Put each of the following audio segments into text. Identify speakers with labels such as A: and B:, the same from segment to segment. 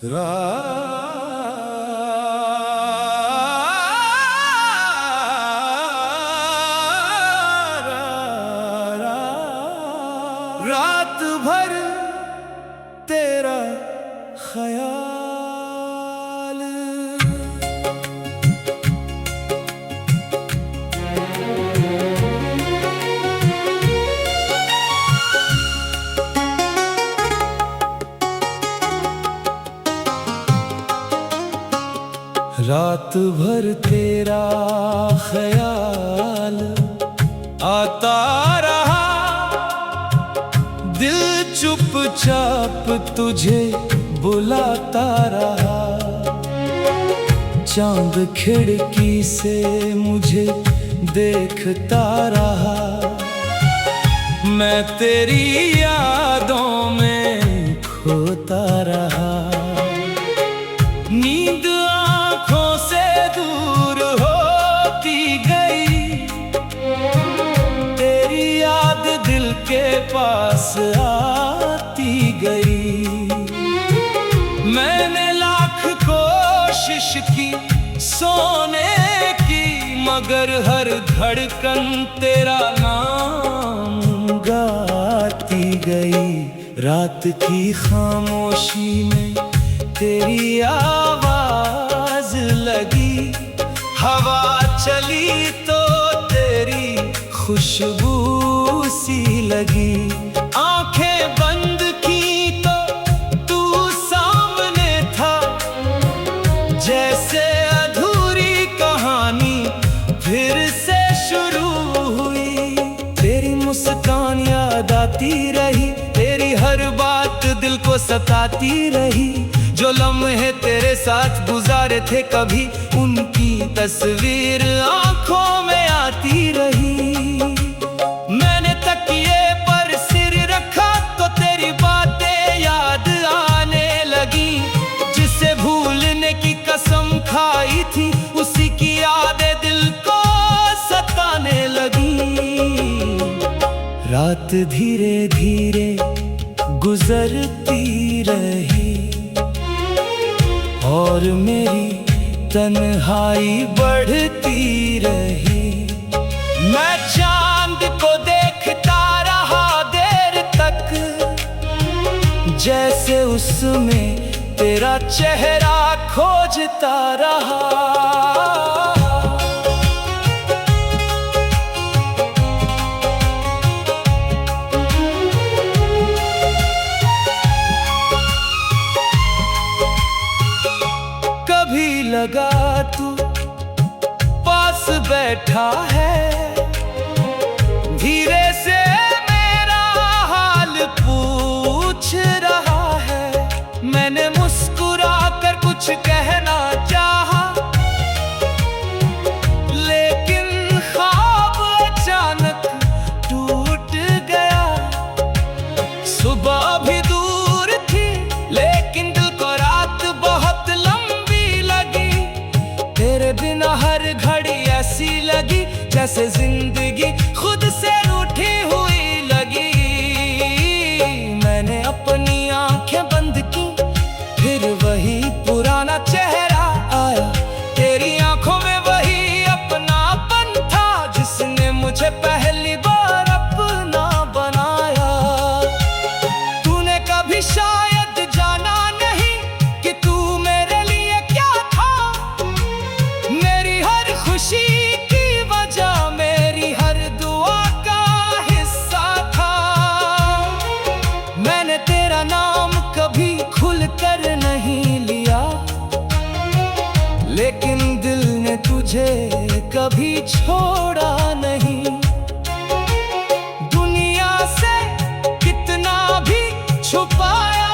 A: रा रात भर तेरा ख्याल। रात भर तेरा ख्याल आता रहा, दिल चुपचाप तुझे बुलाता रहा। चांद खिड़की से मुझे देखता रहा, मैं तेरी यादों में खोता रहा। नींद आँखों से दूर होती गई, तेरी याद दिल के पास आती गई। मैंने लाख कोशिश की सोने की, मगर हर धड़कन तेरा नाम गाती गई। रात की खामोशी में तेरी आवाज लगी, हवा चली तो तेरी खुशबू सी लगी। आंखें बंद की तो तू सामने था, जैसे अधूरी कहानी फिर से शुरू हुई। तेरी मुस्कान याद आती रही, तेरी हर बात दिल को सताती रही। जो लम्हे तेरे साथ गुजारे थे कभी, उनकी तस्वीर आंखों में आती रही। मैंने तकिए पर सिर रखा तो तेरी बातें याद आने लगी। जिसे भूलने की कसम खाई थी, उसी की यादें दिल को सताने लगी। रात धीरे धीरे गुजरती रही, और मेरी तन्हाई बढ़ती रही। मैं चांद को देखता रहा देर तक, जैसे उसमें तेरा चेहरा खोजता रहा। कभी लगा तू पास बैठा है, धीरे से मेरा हाल पूछ रहा है। मैंने मुस्कुरा कर कुछ कहना चाहा, लेकिन ख्वाब अचानक टूट गया। सुबह भी दूर थी, लेकिन दिल को रात बहुत लंबी लगी। तेरे बिना हर घड़ी ऐसी लगी, जैसे जिंदगी खुद से रूठी हुई लगी। मैंने अपनी आंखें बंद की, फिर वही पुराना चेहरा आया। तेरी आंखों में वही अपनापन था, जिसने मुझे पहली बार अपना बनाया। तूने कभी शायद जाना नहीं कि तू मेरे लिए क्या था। मेरी हर खुशी की वजह, मेरी हर दुआ का हिस्सा था। मैंने तेरा नाम कभी खुलकर नहीं लिया, लेकिन दिल ने तुझे कभी छोड़ा नहीं। दुनिया से कितना भी छुपाया,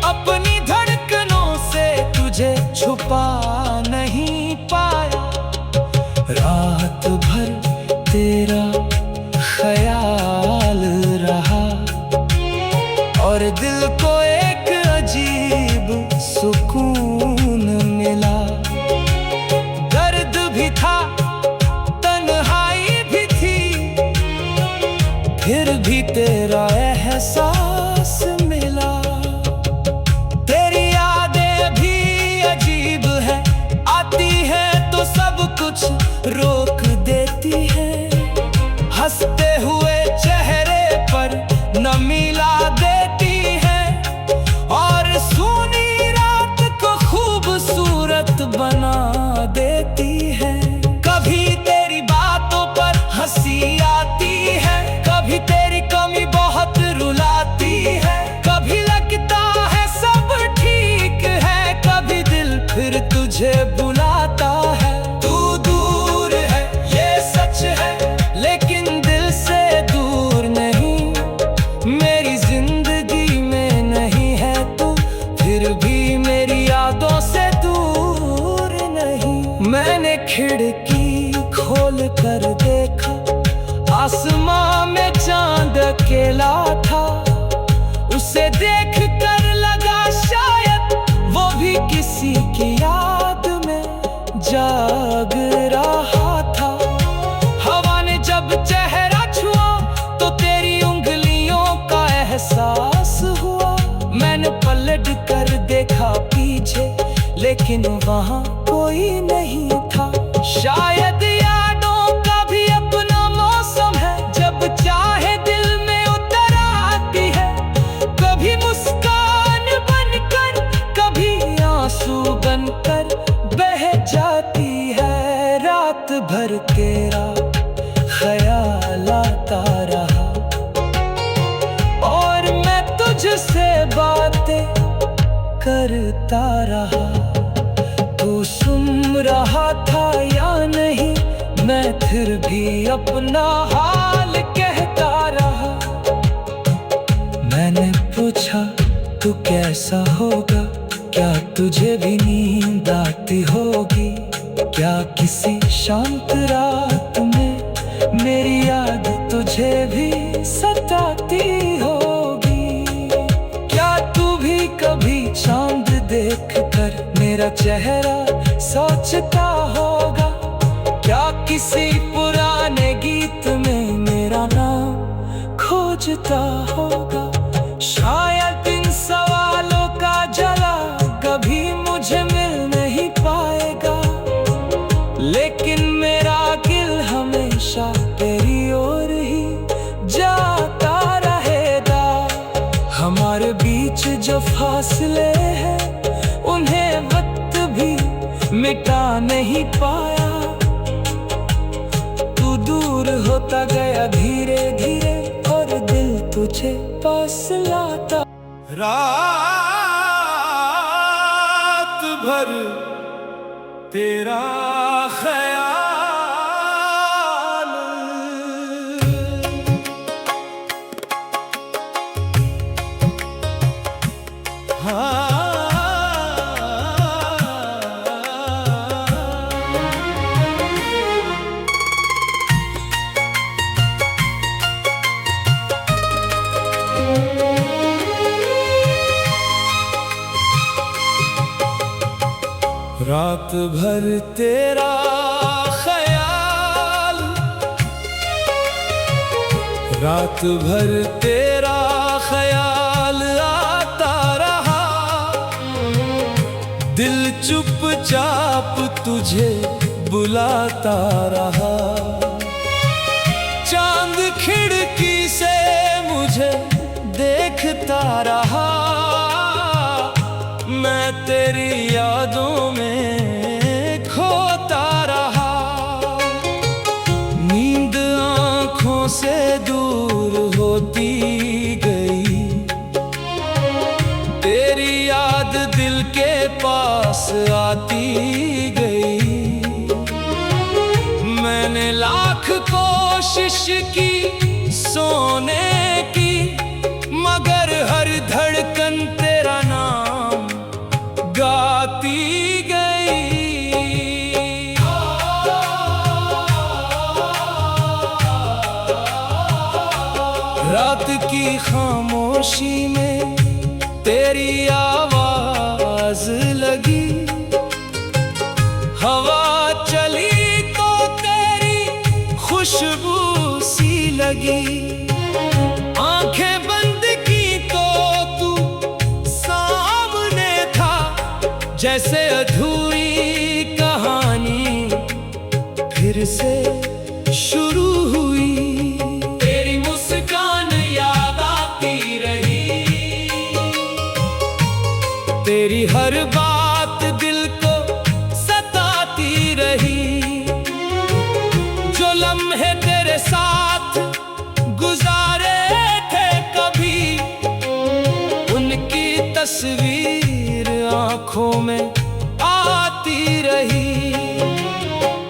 A: अपनी धड़कनों से तुझे छुपा नहीं पाया। रात भर तेरा ख्याल रहा, और दिल को एक अजीब सुकून मिला। दर्द भी था, तन्हाई भी थी, फिर भी तेरा एहसास मिला। तेरी खिड़की खोल कर देखा, आसमां में चांद अकेला था। उसे देख कर लगा शायद वो भी किसी की याद में जाग रहा था। हवा ने जब चेहरा छुआ तो तेरी उंगलियों का एहसास हुआ। मैंने पलट कर देखा पीछे, लेकिन वहां कोई नहीं था। शायद यादों का भी अपना मौसम है, जब चाहे दिल में उतर आती है। कभी मुस्कान बनकर, कभी आंसू बनकर बह जाती है। रात भर तेरा ख्याल आता रहा और मैं तुझसे बातें करता रहा। तू सुन रहा था या नहीं, मैं फिर भी अपना हाल कहता रहा। मैंने पूछा तू कैसा होगा, क्या तुझे भी नींद आती होगी? क्या किसी शांत रात में मेरी याद तुझे भी सताती होगी? क्या तू भी कभी चांद देख कर मेरा चेहरा सोचता होगा? क्या किसी पुराने गीत में मेरा नाम खोजता होगा? शायद इन सवालों का जवाब कभी मुझे मिल नहीं पाएगा, लेकिन मेरा दिल हमेशा तेरी ओर ही जाता रहेगा। हमारे बीच जो फासले हैं उन्हें वक्त भी मिटा नहीं पाया। तू दूर होता गया धीरे धीरे और दिल तुझे पास लाता। रात भर तेरा ख्याल, रात भर तेरा ख्याल, रात भर तेरा ख्याल आता रहा। दिल चुपचाप तुझे बुलाता रहा। चांद खिड़की से मुझे देखता रहा। मैं तेरी यादों में खोता रहा। नींद आँखों से दूर होती गई, तेरी याद दिल के पास आती गई। मैंने लाख कोशिश की सोने की, मगर हर धड़कन तेरा नाम गाती गई। रात की खामोशी में तेरी आवाज लगी। हवा चली तो तेरी खुशबू सी लगी। आंखें बंद की तो तू सामने था, जैसे अधूरी कहानी फिर से शुरू हुई। तेरी मुस्कान याद आती रही, तेरी हर बात दिल को सताती रही। जो लम्हे तेरे साथ गुजारे थे कभी, उनकी तस्वीर आंखों में आती रही।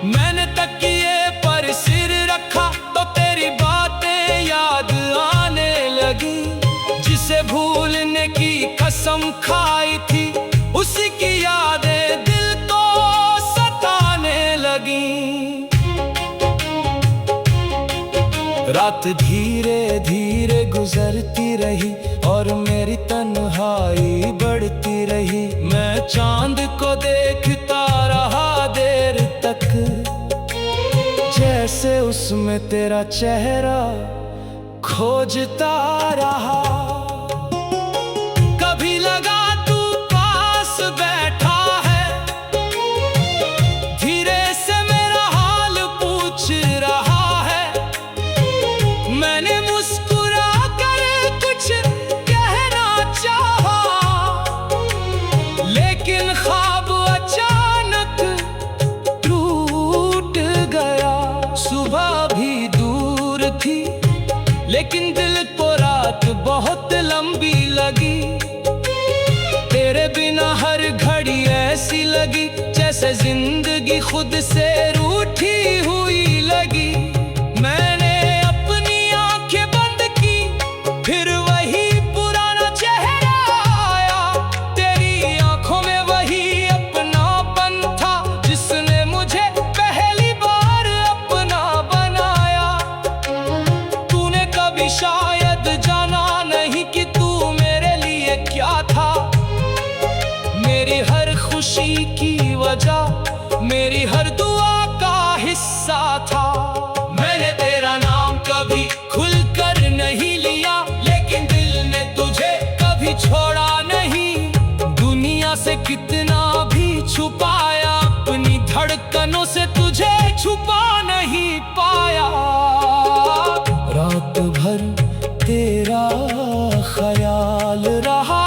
A: मैंने तकिए पर सिर रखा तो तेरी बातें याद आने लगी। जिसे भूलने की कसम खाई थी, उसी की यादें दिल को सताने लगी। उसमें तेरा चेहरा खोजता रहा। कभी लगा तू पास बैठा है, धीरे से मेरा हाल पूछ रहा है। मैंने मुस्कुरा कर कुछ कहना चाहा, लेकिन ख्वाब अचानक टूट गया। सुबह भी दूर थी, लेकिन दिल को रात बहुत लंबी लगी। तेरे बिना हर घड़ी ऐसी लगी जैसे जिंदगी खुद से रूठी हुई लगी। मैंने अपनी आंखें बंद की, फिर वही पुराना चेहरा आया। तेरी आंखों में वही अपनापन था जिसने मुझे पहली बार अपना बनाया। तूने कभी शायद जाना नहीं कि तू मेरे लिए क्या था। मेरी हर खुशी की वजह, मेरी हर दुआ का हिस्सा था। मैंने तेरा नाम कभी खुलकर नहीं लिया, लेकिन दिल ने तुझे कभी छोड़ा नहीं। दुनिया से कितना भी छुपाया, अपनी धड़कनों से तुझे छुपा नहीं पाया। रात भर तेरा ख्याल रहा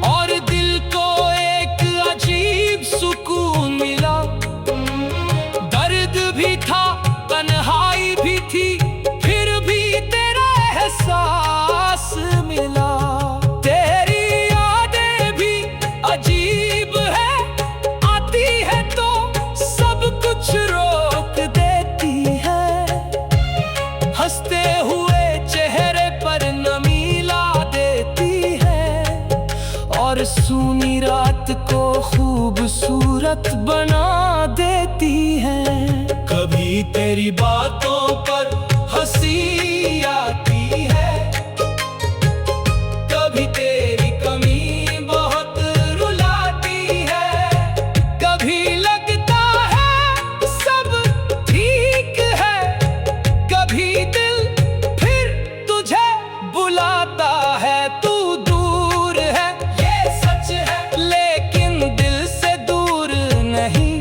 A: और दिल को एक अजीब सुकून मिला। दर्द भी था, तन्हाई भी थी, फिर भी तेरा एहसास मिला। तेरी यादें भी अजीब है, आती है तो सब कुछ रोक देती है। हंसते हुए चेहरे पर नमी ला देती है और सूनी रात को खूबसूरत बना देती है। कभी तेरी बातों पर हंसी आती है, कभी तेरी कमी बहुत रुलाती है। कभी लगता है सब ठीक है, कभी दिल फिर तुझे बुलाता है। तू दूर है ये सच है, लेकिन दिल से दूर नहीं।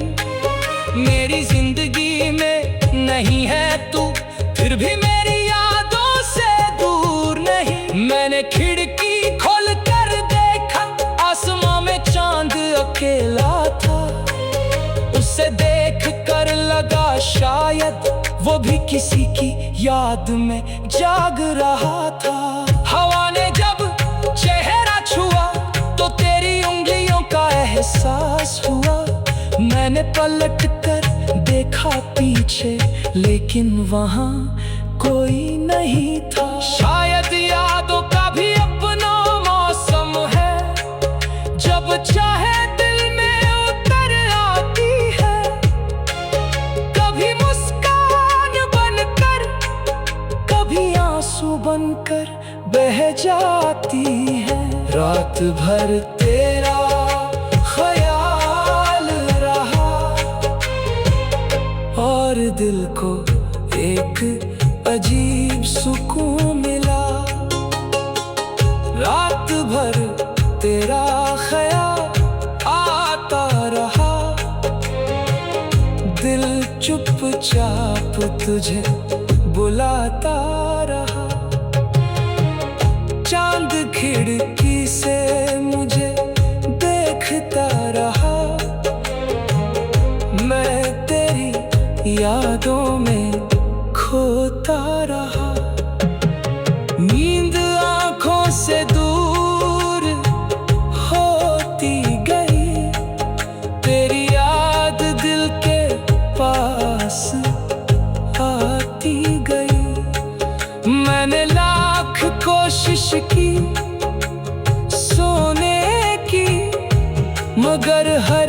A: मेरी जिंदगी में नहीं है तू, फिर भी मेरी यादों से दूर नहीं। मैंने खिड़की खोल कर देखा, आसमां में चांद अकेला था। उसे देख कर लगा शायद वो भी किसी की याद में जाग रहा था। हवा ने जब चेहरा छुआ तो तेरी उंगलियों का एहसास हुआ। मैंने पलट कर देखा पीछे, लेकिन वहां कोई नहीं था। शायद यादों का भी अपना मौसम है, जब चाहे दिल में उतर आती है। कभी मुस्कान बनकर, कभी आंसू बनकर बह जाती है। रात भर तेरा ख्याल रहा और दिल को एक अजीब सुकून मिला। रात भर तेरा ख्याल आता रहा, दिल चुपचाप तुझे बुलाता रहा। चांद खिड़की से मुझे देखता रहा, मैं तेरी यादों में खोता रहा। नींद आंखों से दूर होती गई, तेरी याद दिल के पास आती गई। मैंने लाख कोशिश की सोने की, मगर हर